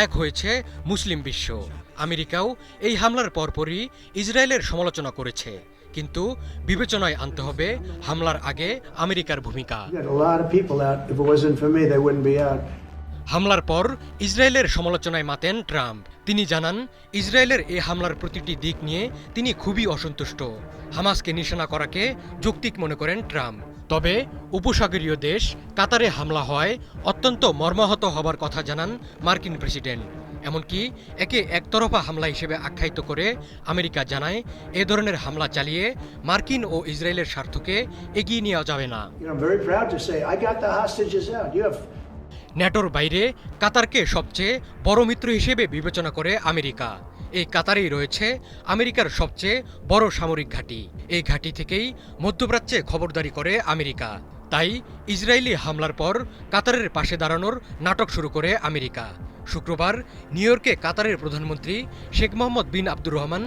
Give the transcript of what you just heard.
এক হয়েছে মুসলিম বিশ্ব। আমেরিকাও এই হামলার পরপরই ইসরায়েলের সমালোচনা করেছে, কিন্তু বিবেচনায় আনতে হবে হামলার আগে আমেরিকার ভূমিকা। হামলার পর ইসরায়েলের সমালোচনায় মাতেন ট্রাম্প। তিনি জানান, ইসরায়েলের এই হামলার প্রতিটি দিক নিয়ে তিনি খুবই অসন্তুষ্ট। হামাসকে নিশানা করাকে যৌক্তিক মনে করেন ট্রাম্প। তবে উপসাগরীয় দেশ কাতারে হামলা হয় অত্যন্ত মর্মাহত হবার কথা জানান মার্কিন প্রেসিডেন্ট। এমনকি একে একতরফা হামলা হিসেবে আখ্যায়িত করে আমেরিকা জানায়, এ ধরনের হামলা চালিয়ে মার্কিন ও ইসরায়েলের স্বার্থকে এগিয়ে নেওয়া যাবে না। ন্যাটোর বাইরে কাতারকে সবচেয়ে বড় মিত্র হিসেবে বিবেচনা করে আমেরিকা। এই কাতারেই রয়েছে আমেরিকার সবচেয়ে বড় সামরিক ঘাঁটি। এই ঘাঁটি থেকেই মধ্যপ্রাচ্যে খবরদারি করে আমেরিকা। তাই ইসরায়েলি হামলার পর কাতারের পাশে দাঁড়ানোর নাটক শুরু করে আমেরিকা। শুক্রবার নিউ ইয়র্কে কাতারের প্রধানমন্ত্রী শেখ মোহাম্মদ বিন আব্দুর রহমান